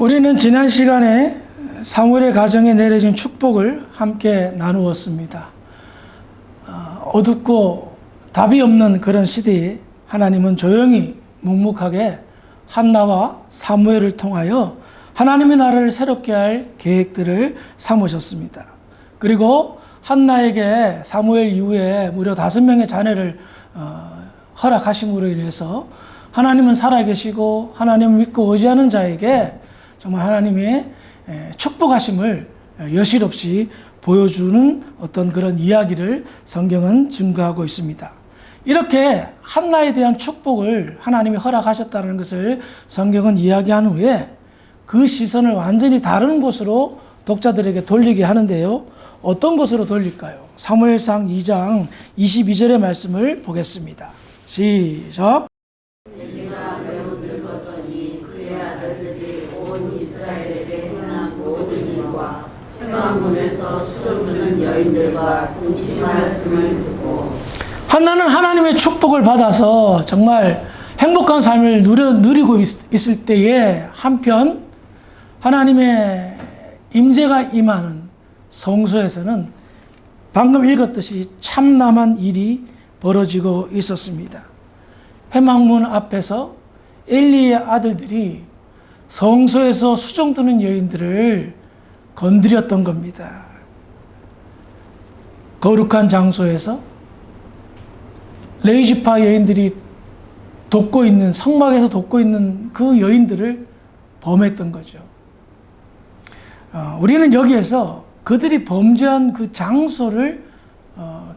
우리는 지난 시간에 사무엘의 가정에 내려진 축복을 함께 나누었습니다. 어둡고 답이 없는 그런 시대에 하나님은 조용히 묵묵하게 한나와 사무엘을 통하여 하나님의 나라를 새롭게 할 계획들을 삼으셨습니다. 그리고 한나에게 사무엘 이후에 무려 5명의 자녀를 허락하심으로 인해서 하나님은 살아계시고 하나님을 믿고 의지하는 자에게 정말 하나님의 축복하심을 여실없이 보여주는 어떤 그런 이야기를 성경은 증거하고 있습니다. 이렇게 한나에 대한 축복을 하나님이 허락하셨다는 것을 성경은 이야기한 후에 그 시선을 완전히 다른 곳으로 독자들에게 돌리게 하는데요. 어떤 곳으로 돌릴까요? 사무엘상 2장 22절의 말씀을 보겠습니다. 시작. 엘리가 매우 늙었더니 그의 아들들이 온 이스라엘에게 행한 모든 일과 회막문에서 술을 부는 여인들과 통치 말씀을 듣고 한나는 하나님의 축복을 받아서 정말 행복한 삶을 누리고 있을 때에 한편 하나님의 임재가 임하는 성소에서는 방금 읽었듯이 참담한 일이 벌어지고 있었습니다. 회막문 앞에서 엘리의 아들들이 성소에서 수종 드는 여인들을 건드렸던 겁니다. 거룩한 장소에서 레위지파 여인들이 돕고 있는, 성막에서 돕고 있는 그 여인들을 범했던 거죠. 우리는 여기에서 그들이 범죄한 그 장소를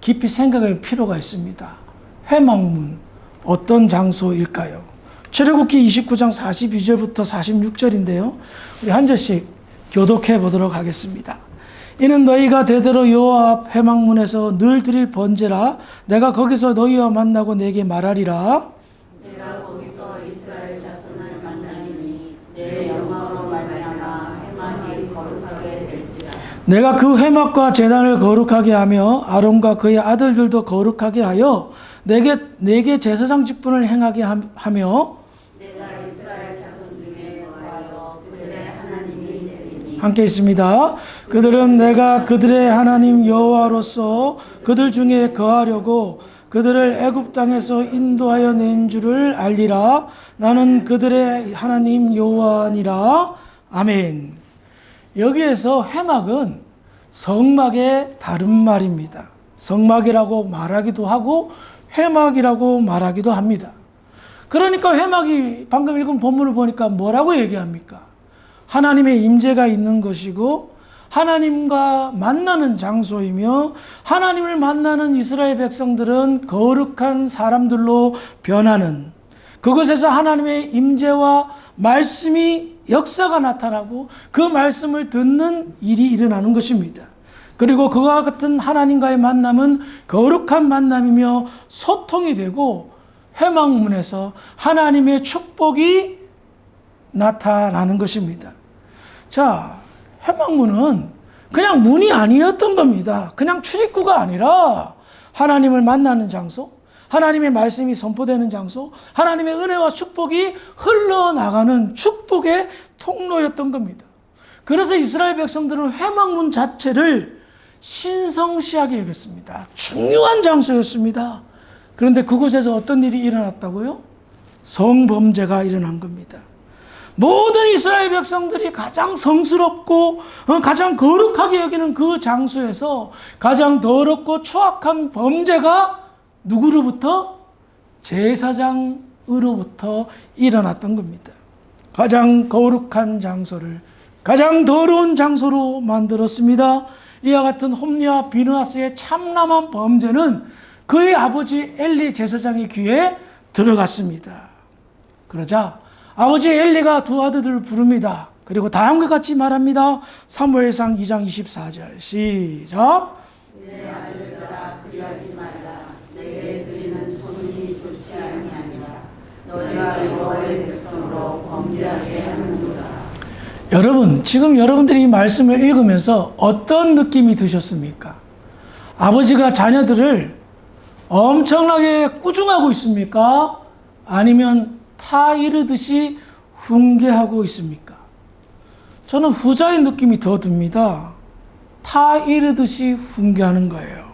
깊이 생각할 필요가 있습니다. 회막문, 어떤 장소일까요? 출애굽기 29장 42절부터 46절인데요. 우리 한 절씩 교독해 보도록 하겠습니다. 이는 너희가 대대로 여호와 앞 회막문에서 늘 드릴 번제라. 내가 거기서 너희와 만나고 내게 말하리라. 내가 거기서 이스라엘 자손을 만나니 내 영광으로 말미암아 회막이 거룩하게 될지라. 내가 그 회막과 제단을 거룩하게 하며 아론과 그의 아들들도 거룩하게 하여 내게 제사장 직분을 행하게 하며 내가 이스라엘 자손 중에 거하여 그들의 하나님이 되리니 함께 있습니다. 그들은 내가 그들의 하나님 여호와로서 그들 중에 거하려고 그들을 애굽 땅에서 인도하여 낸 줄을 알리라. 나는 그들의 하나님 여호와니라. 아멘. 여기에서 회막은 성막의 다른 말입니다. 성막이라고 말하기도 하고 회막이라고 말하기도 합니다. 그러니까 회막이 방금 읽은 본문을 보니까 뭐라고 얘기합니까? 하나님의 임재가 있는 것이고 하나님과 만나는 장소이며 하나님을 만나는 이스라엘 백성들은 거룩한 사람들로 변하는, 그곳에서 하나님의 임재와 말씀이 역사가 나타나고 그 말씀을 듣는 일이 일어나는 것입니다. 그리고 그와 같은 하나님과의 만남은 거룩한 만남이며 소통이 되고 회막문에서 하나님의 축복이 나타나는 것입니다. 자, 회막문은 그냥 문이 아니었던 겁니다. 그냥 출입구가 아니라 하나님을 만나는 장소, 하나님의 말씀이 선포되는 장소, 하나님의 은혜와 축복이 흘러나가는 축복의 통로였던 겁니다. 그래서 이스라엘 백성들은 회막문 자체를 신성시하게 여겼습니다. 중요한 장소였습니다. 그런데 그곳에서 어떤 일이 일어났다고요? 성범죄가 일어난 겁니다. 모든 이스라엘 백성들이 가장 성스럽고 가장 거룩하게 여기는 그 장소에서 가장 더럽고 추악한 범죄가 누구로부터? 제사장으로부터 일어났던 겁니다. 가장 거룩한 장소를 가장 더러운 장소로 만들었습니다. 이와 같은 홈리와 비느하스의 참남한 범죄는 그의 아버지 엘리 제사장의 귀에 들어갔습니다. 그러자 아버지 엘리가 두 아들들을 부릅니다. 그리고 다음과 같이 말합니다. 사무엘상 2장 24절 시작. 내 아들들아 그리하지 말라. 내게 드리는 소문이 좋지 아니하니라. 너희가 여호와의 백성으로 범죄하게 하는도다. 여러분, 지금 여러분들이 이 말씀을 읽으면서 어떤 느낌이 드셨습니까? 아버지가 자녀들을 엄청나게 꾸중하고 있습니까? 아니면 타 이르듯이 훈계하고 있습니까? 저는 후자의 느낌이 더 듭니다. 타 이르듯이 훈계하는 거예요.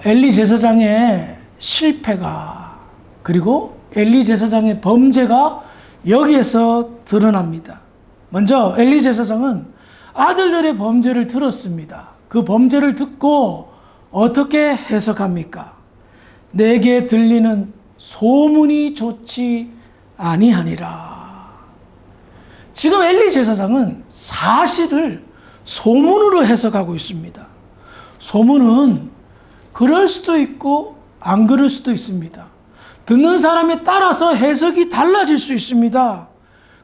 엘리 제사장의 실패가, 그리고 엘리 제사장의 범죄가 여기에서 드러납니다. 먼저 엘리 제사장은 아들들의 범죄를 들었습니다. 그 범죄를 듣고 어떻게 해석합니까? 내게 들리는 소문이 좋지 아니하니라. 지금 엘리 제사장은 사실을 소문으로 해석하고 있습니다. 소문은 그럴 수도 있고 안 그럴 수도 있습니다. 듣는 사람에 따라서 해석이 달라질 수 있습니다.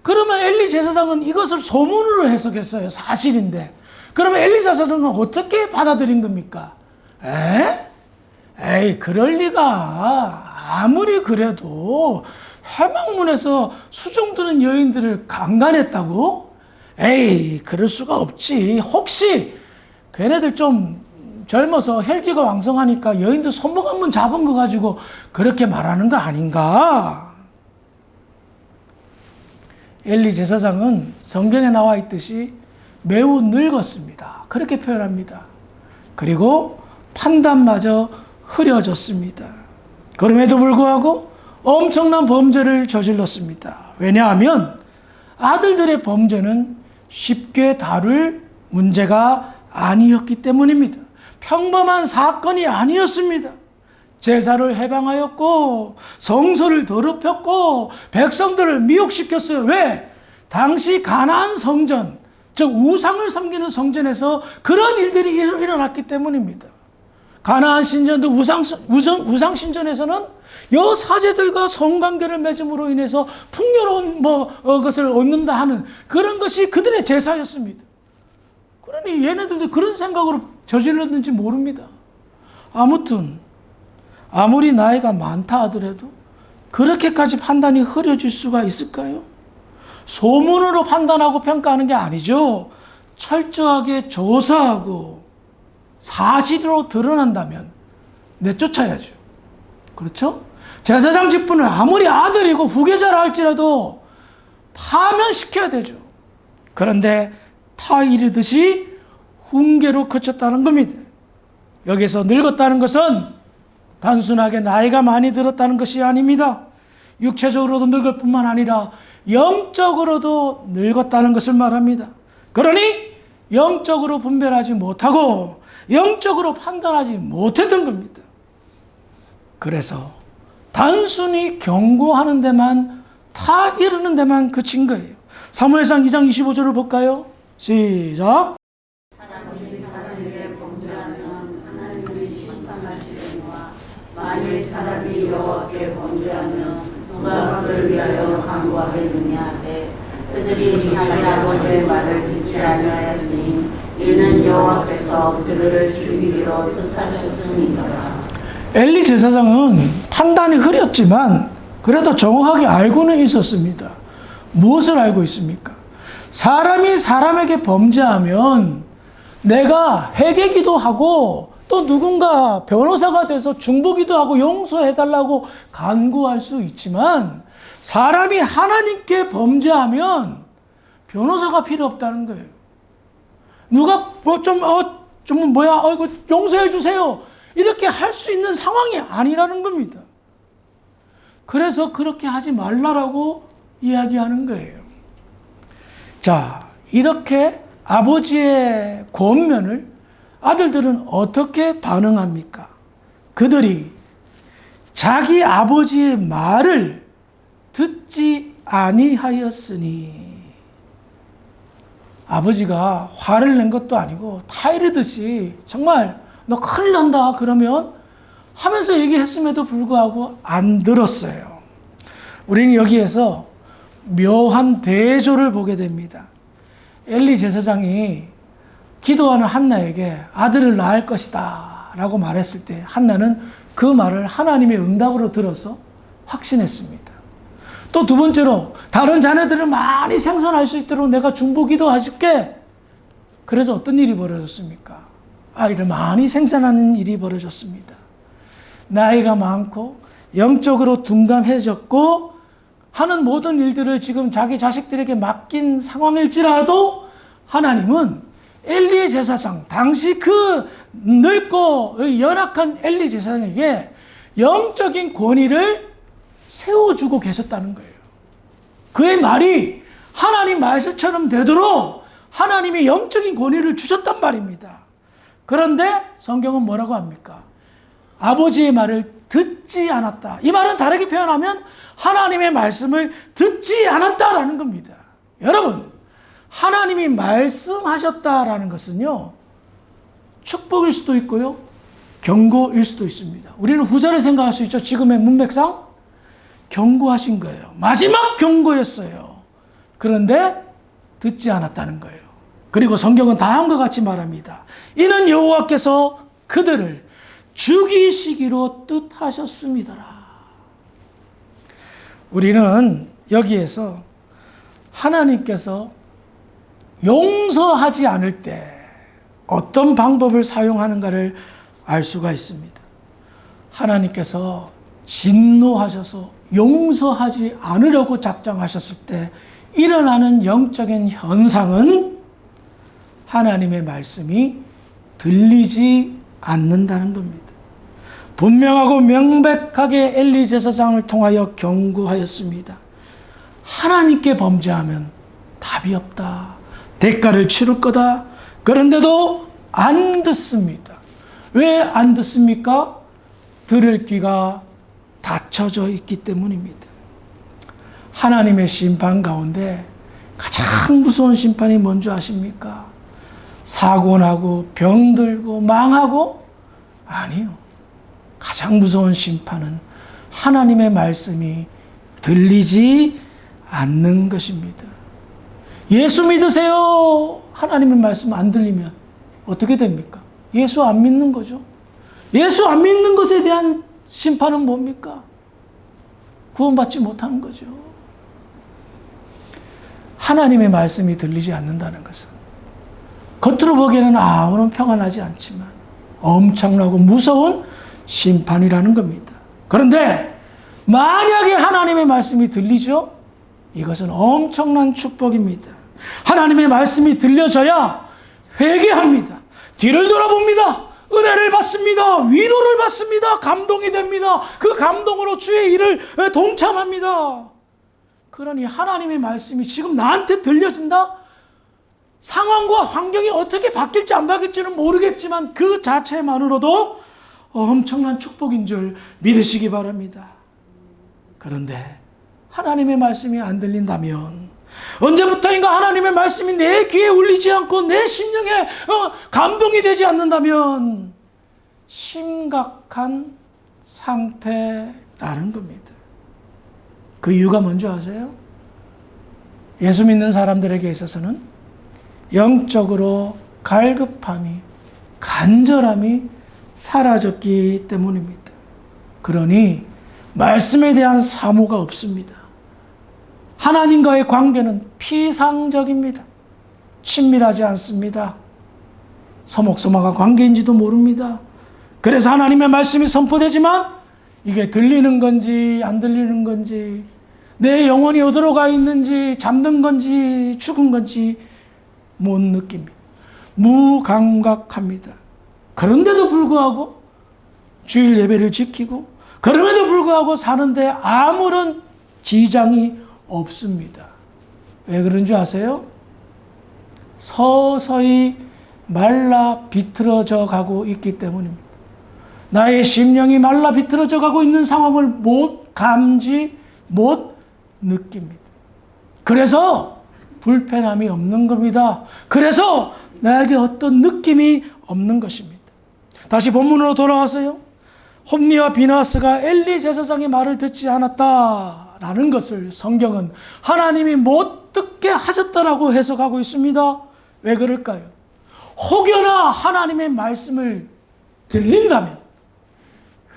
그러면 엘리 제사장은 이것을 소문으로 해석했어요. 사실인데. 그러면 엘리 제사장은 어떻게 받아들인 겁니까? 에이, 그럴 리가. 아무리 그래도 회막문에서 수종 드는 여인들을 강간했다고? 에이, 그럴 수가 없지. 혹시 걔네들 좀 젊어서 혈기가 왕성하니까 여인들 손목 한번 잡은 거 가지고 그렇게 말하는 거 아닌가? 엘리 제사장은 성경에 나와 있듯이 매우 늙었습니다. 그렇게 표현합니다. 그리고 판단마저 흐려졌습니다. 그럼에도 불구하고 엄청난 범죄를 저질렀습니다. 왜냐하면 아들들의 범죄는 쉽게 다룰 문제가 아니었기 때문입니다. 평범한 사건이 아니었습니다. 제사를 해방하였고 성소를 더럽혔고 백성들을 미혹시켰어요. 왜? 당시 가나안 성전, 즉 우상을 섬기는 성전에서 그런 일들이 일어났기 때문입니다. 가나안 신전도 우상 신전에서는 여사제들과 성관계를 맺음으로 인해서 풍요로운 것을 얻는다 하는 그런 것이 그들의 제사였습니다. 그러니 얘네들도 그런 생각으로 저질렀는지 모릅니다. 아무튼 아무리 나이가 많다 하더라도 그렇게까지 판단이 흐려질 수가 있을까요? 소문으로 판단하고 평가하는 게 아니죠. 철저하게 조사하고 사실로 드러난다면 내쫓아야죠. 그렇죠? 제사장 직분을 아무리 아들이고 후계자라 할지라도 파면시켜야 되죠. 그런데 타 이르듯이 훈계로 그쳤다는 겁니다. 여기서 늙었다는 것은 단순하게 나이가 많이 들었다는 것이 아닙니다. 육체적으로도 늙을 뿐만 아니라 영적으로도 늙었다는 것을 말합니다. 그러니 영적으로 분별하지 못하고 영적으로 판단하지 못했던 겁니다. 그래서 단순히 경고하는 데만, 타 이르는 데만 그친 거예요. 사무엘상 2장 25절을 볼까요? 시작. 사람에게 범죄하면 하나님이 심판하시려니와 만일 사람이 여호와께 범죄하면 누가 그를 위하여 강구하겠느냐 하되 그들이 자기 아버지의 말을 듣지 아니하였으니 이는 여호와께서 그들을 죽이기로 뜻하셨음이니라. 엘리 제사장은 판단이 흐렸지만 그래도 정확하게 알고는 있었습니다. 무엇을 알고 있습니까? 사람이 사람에게 범죄하면 내가 회개기도 하고 또 누군가 변호사가 돼서 중보기도 하고 용서해달라고 간구할 수 있지만 사람이 하나님께 범죄하면 변호사가 필요 없다는 거예요. 누가 이거 용서해 주세요. 이렇게 할 수 있는 상황이 아니라는 겁니다. 그래서 그렇게 하지 말라라고 이야기하는 거예요. 자, 이렇게 아버지의 권면을 아들들은 어떻게 반응합니까? 그들이 자기 아버지의 말을 듣지 아니하였으니, 아버지가 화를 낸 것도 아니고 타이르듯이 정말 너 큰일 난다 그러면 하면서 얘기했음에도 불구하고 안 들었어요. 우리는 여기에서 묘한 대조를 보게 됩니다. 엘리 제사장이 기도하는 한나에게 아들을 낳을 것이다 라고 말했을 때 한나는 그 말을 하나님의 응답으로 들어서 확신했습니다. 또 두 번째로 다른 자녀들을 많이 생산할 수 있도록 내가 중보 기도해줄게. 그래서 어떤 일이 벌어졌습니까? 아이를 많이 생산하는 일이 벌어졌습니다. 나이가 많고 영적으로 둔감해졌고 하는 모든 일들을 지금 자기 자식들에게 맡긴 상황일지라도 하나님은 엘리의 제사장, 당시 그 늙고 연약한 엘리 제사장에게 영적인 권위를 세워주고 계셨다는 거예요. 그의 말이 하나님 말씀처럼 되도록 하나님이 영적인 권위를 주셨단 말입니다. 그런데 성경은 뭐라고 합니까? 아버지의 말을 듣지 않았다. 이 말은 다르게 표현하면 하나님의 말씀을 듣지 않았다라는 겁니다. 여러분, 하나님이 말씀하셨다라는 것은요, 축복일 수도 있고요, 경고일 수도 있습니다. 우리는 후자를 생각할 수 있죠. 지금의 문맥상 경고하신 거예요. 마지막 경고였어요. 그런데 듣지 않았다는 거예요. 그리고 성경은 다음과 같이 말합니다. 이는 여호와께서 그들을 죽이시기로 뜻하셨습니다라. 우리는 여기에서 하나님께서 용서하지 않을 때 어떤 방법을 사용하는가를 알 수가 있습니다. 하나님께서 진노하셔서 용서하지 않으려고 작정하셨을 때 일어나는 영적인 현상은 하나님의 말씀이 들리지 않는다는 겁니다. 분명하고 명백하게 엘리 제사장을 통하여 경고하였습니다. 하나님께 범죄하면 답이 없다. 대가를 치를 거다. 그런데도 안 듣습니다. 왜 안 듣습니까? 들을 귀가 닫혀져 있기 때문입니다. 하나님의 심판 가운데 가장 무서운 심판이 뭔지 아십니까? 사고 나고 병들고 망하고? 아니요. 가장 무서운 심판은 하나님의 말씀이 들리지 않는 것입니다. 예수 믿으세요. 하나님의 말씀 안 들리면 어떻게 됩니까? 예수 안 믿는 거죠. 예수 안 믿는 것에 대한 심판은 뭡니까? 구원받지 못하는 거죠. 하나님의 말씀이 들리지 않는다는 것은 겉으로 보기에는 아무런 표가 나지 않지만 엄청나고 무서운 심판이라는 겁니다. 그런데 만약에 하나님의 말씀이 들리죠? 이것은 엄청난 축복입니다. 하나님의 말씀이 들려져야 회개합니다. 뒤를 돌아봅니다. 은혜를 받습니다. 위로를 받습니다. 감동이 됩니다. 그 감동으로 주의 일을 동참합니다. 그러니 하나님의 말씀이 지금 나한테 들려진다? 상황과 환경이 어떻게 바뀔지 안 바뀔지는 모르겠지만 그 자체만으로도 엄청난 축복인 줄 믿으시기 바랍니다. 그런데 하나님의 말씀이 안 들린다면, 언제부터인가 하나님의 말씀이 내 귀에 울리지 않고 내 심령에 감동이 되지 않는다면 심각한 상태라는 겁니다. 그 이유가 뭔지 아세요? 예수 믿는 사람들에게 있어서는 영적으로 갈급함이, 간절함이 사라졌기 때문입니다. 그러니 말씀에 대한 사모가 없습니다. 하나님과의 관계는 피상적입니다. 친밀하지 않습니다. 서먹서먹한 관계인지도 모릅니다. 그래서 하나님의 말씀이 선포되지만 이게 들리는 건지 안 들리는 건지, 내 영혼이 어디로 가 있는지, 잠든 건지 죽은 건지 못 느낍니다. 무감각합니다. 그런데도 불구하고 주일 예배를 지키고, 그럼에도 불구하고 사는데 아무런 지장이 없습니다. 왜 그런 줄 아세요? 서서히 말라 비틀어져 가고 있기 때문입니다. 나의 심령이 말라 비틀어져 가고 있는 상황을 못 감지, 못 느낍니다. 그래서 불편함이 없는 겁니다. 그래서 나에게 어떤 느낌이 없는 것입니다. 다시 본문으로 돌아와서요. 홈리와 비나스가 엘리 제사장의 말을 듣지 않았다라는 것을 성경은 하나님이 못 듣게 하셨다라고 해석하고 있습니다. 왜 그럴까요? 혹여나 하나님의 말씀을 들린다면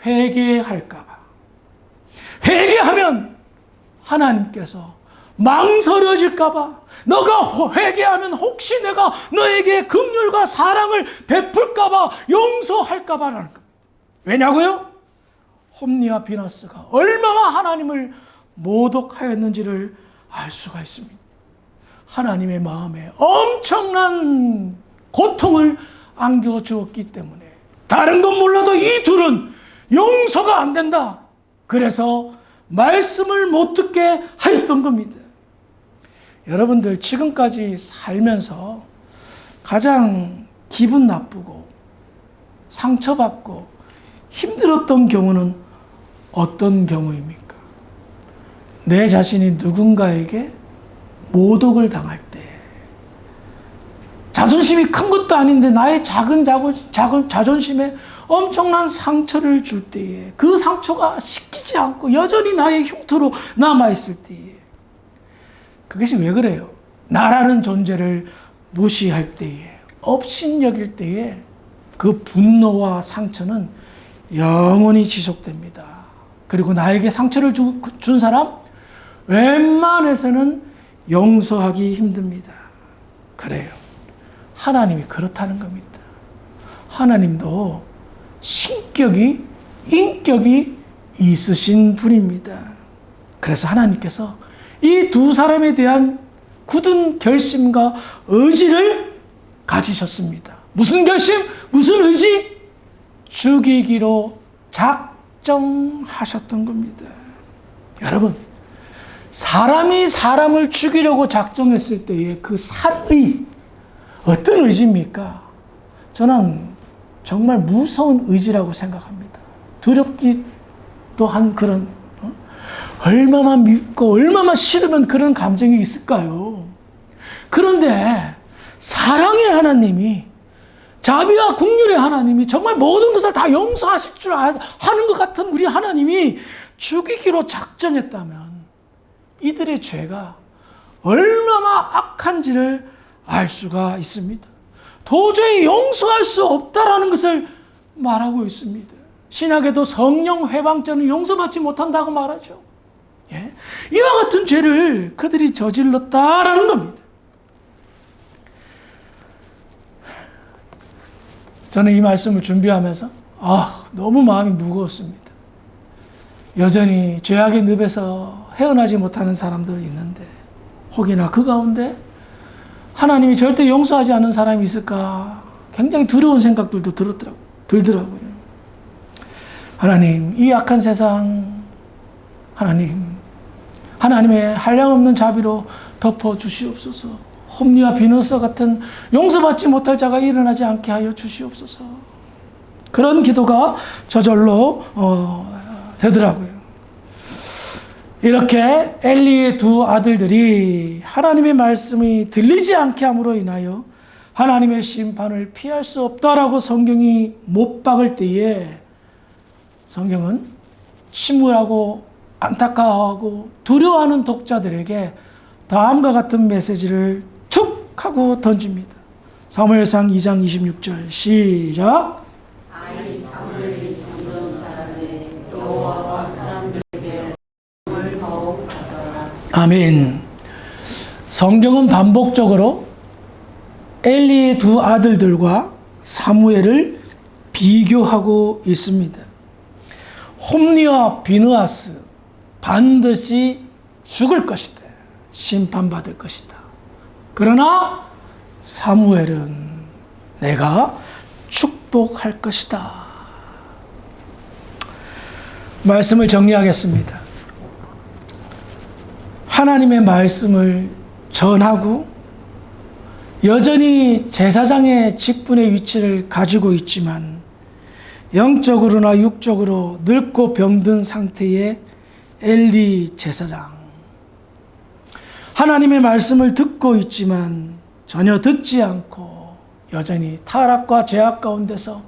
회개할까 봐. 회개하면 하나님께서 망설여질까 봐. 너가 회개하면 혹시 내가 너에게 긍휼과 사랑을 베풀까 봐, 용서할까 봐라는 겁니다. 왜냐고요? 홈리와 비나스가 얼마나 하나님을 모독하였는지를 알 수가 있습니다. 하나님의 마음에 엄청난 고통을 안겨주었기 때문에 다른 건 몰라도 이 둘은 용서가 안 된다. 그래서 말씀을 못 듣게 하였던 겁니다. 여러분들 지금까지 살면서 가장 기분 나쁘고 상처받고 힘들었던 경우는 어떤 경우입니까? 내 자신이 누군가에게 모독을 당할 때, 자존심이 큰 것도 아닌데 나의 작은 자존심에 엄청난 상처를 줄 때에, 그 상처가 씻기지 않고 여전히 나의 흉터로 남아있을 때에, 그것이 왜 그래요? 나라는 존재를 무시할 때에, 업신여길 때에 그 분노와 상처는 영원히 지속됩니다. 그리고 나에게 상처를 준 사람 웬만해서는 용서하기 힘듭니다. 그래요. 하나님이 그렇다는 겁니다. 하나님도 신격이, 인격이 있으신 분입니다. 그래서 하나님께서 이 두 사람에 대한 굳은 결심과 의지를 가지셨습니다. 무슨 결심? 무슨 의지? 죽이기로 작정하셨던 겁니다. 여러분, 사람이 사람을 죽이려고 작정했을 때의 그 살의 어떤 의지입니까? 저는 정말 무서운 의지라고 생각합니다. 두렵기도 한 그런, 얼마나 밉고 얼마나 싫으면 그런 감정이 있을까요? 그런데 사랑의 하나님이, 자비와 긍휼의 하나님이, 정말 모든 것을 다 용서하실 줄 아는 것 같은 우리 하나님이 죽이기로 작정했다면 이들의 죄가 얼마나 악한지를 알 수가 있습니다. 도저히 용서할 수 없다라는 것을 말하고 있습니다. 신약에도 성령 회방죄는 용서받지 못한다고 말하죠. 예? 이와 같은 죄를 그들이 저질렀다라는 겁니다. 저는 이 말씀을 준비하면서 너무 마음이 무거웠습니다. 여전히 죄악의 늪에서 헤어나지 못하는 사람들 있는데, 혹이나 그 가운데 하나님이 절대 용서하지 않는 사람이 있을까 굉장히 두려운 생각들도 들더라고요. 하나님, 이 악한 세상, 하나님의 한량없는 자비로 덮어주시옵소서. 홈리와 비누서 같은 용서받지 못할 자가 일어나지 않게 하여 주시옵소서. 그런 기도가 저절로 되더라고요. 이렇게 엘리의 두 아들들이 하나님의 말씀이 들리지 않게 함으로 인하여 하나님의 심판을 피할 수 없다라고 성경이 못 박을 때에, 성경은 침울하고 안타까워하고 두려워하는 독자들에게 다음과 같은 메시지를 툭 하고 던집니다. 사무엘상 2장 26절 시작. 아이 사무엘이 정전 사람의 여호와와 사람들에게 을 더욱 가져라. 아멘. 성경은 반복적으로 엘리의 두 아들들과 사무엘을 비교하고 있습니다. 홈리와 비느하스 반드시 죽을 것이다. 심판받을 것이다. 그러나 사무엘은 내가 축복할 것이다. 말씀을 정리하겠습니다. 하나님의 말씀을 전하고 여전히 제사장의 직분의 위치를 가지고 있지만 영적으로나 육적으로 늙고 병든 상태의 엘리 제사장, 하나님의 말씀을 듣고 있지만 전혀 듣지 않고 여전히 타락과 죄악 가운데서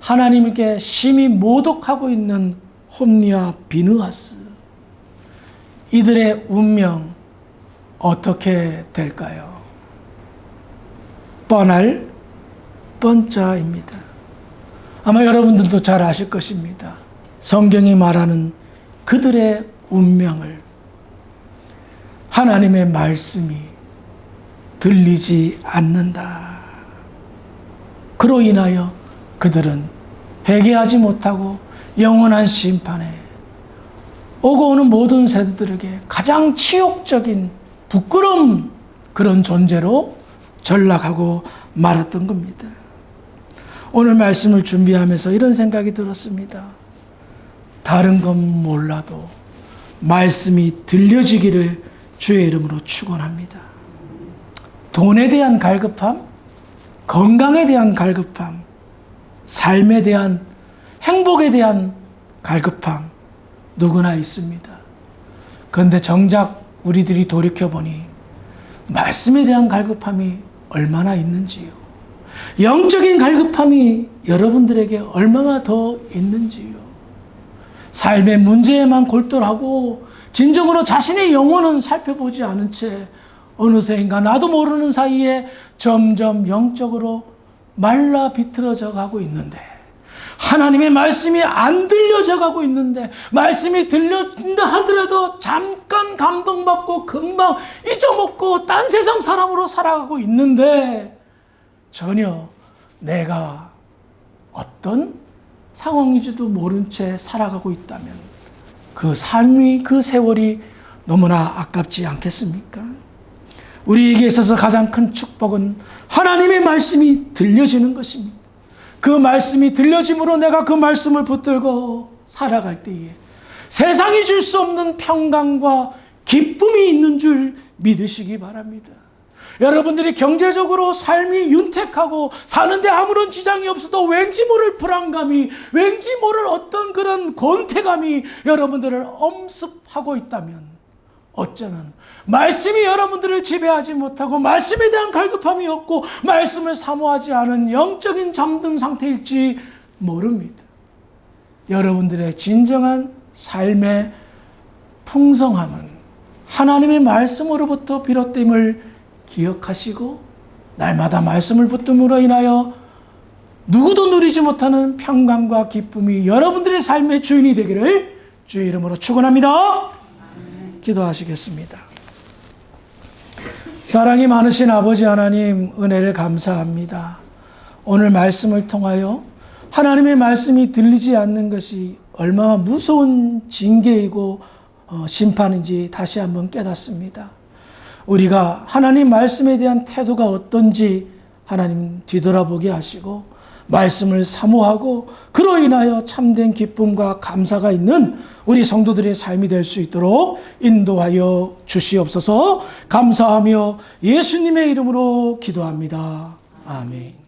하나님께 심히 모독하고 있는 홈리와 비느하스, 이들의 운명 어떻게 될까요? 뻔할 뻔자입니다. 아마 여러분들도 잘 아실 것입니다. 성경이 말하는 그들의 운명을 하나님의 말씀이 들리지 않는다. 그로 인하여 그들은 회개하지 못하고 영원한 심판에 오고 오는 모든 세대들에게 가장 치욕적인 부끄러움 그런 존재로 전락하고 말았던 겁니다. 오늘 말씀을 준비하면서 이런 생각이 들었습니다. 다른 건 몰라도 말씀이 들려지기를 주의 이름으로 축원합니다. 돈에 대한 갈급함, 건강에 대한 갈급함, 삶에 대한 행복에 대한 갈급함 누구나 있습니다. 그런데 정작 우리들이 돌이켜보니 말씀에 대한 갈급함이 얼마나 있는지요. 영적인 갈급함이 여러분들에게 얼마나 더 있는지요. 삶의 문제에만 골똘하고 진정으로 자신의 영혼은 살펴보지 않은 채 어느새인가 나도 모르는 사이에 점점 영적으로 말라 비틀어져 가고 있는데, 하나님의 말씀이 안 들려져 가고 있는데, 말씀이 들려진다 하더라도 잠깐 감동받고 금방 잊어먹고 딴 세상 사람으로 살아가고 있는데, 전혀 내가 어떤 상황인지도 모른 채 살아가고 있다면 그 삶이, 그 세월이 너무나 아깝지 않겠습니까? 우리에게 있어서 가장 큰 축복은 하나님의 말씀이 들려지는 것입니다. 그 말씀이 들려짐으로 내가 그 말씀을 붙들고 살아갈 때에 세상이 줄 수 없는 평강과 기쁨이 있는 줄 믿으시기 바랍니다. 여러분들이 경제적으로 삶이 윤택하고 사는데 아무런 지장이 없어도 왠지 모를 불안감이, 왠지 모를 어떤 그런 곤태감이 여러분들을 엄습하고 있다면 어쩌면 말씀이 여러분들을 지배하지 못하고 말씀에 대한 갈급함이 없고 말씀을 사모하지 않은 영적인 잠든 상태일지 모릅니다. 여러분들의 진정한 삶의 풍성함은 하나님의 말씀으로부터 비롯됨을 기억하시고 날마다 말씀을 붙듦으로 인하여 누구도 누리지 못하는 평강과 기쁨이 여러분들의 삶의 주인이 되기를 주의 이름으로 축원합니다. 기도하시겠습니다. 사랑이 많으신 아버지 하나님, 은혜를 감사합니다. 오늘 말씀을 통하여 하나님의 말씀이 들리지 않는 것이 얼마나 무서운 징계이고 심판인지 다시 한번 깨닫습니다. 우리가 하나님 말씀에 대한 태도가 어떤지 하나님 뒤돌아보게 하시고 말씀을 사모하고 그로 인하여 참된 기쁨과 감사가 있는 우리 성도들의 삶이 될 수 있도록 인도하여 주시옵소서. 감사하며 예수님의 이름으로 기도합니다. 아멘.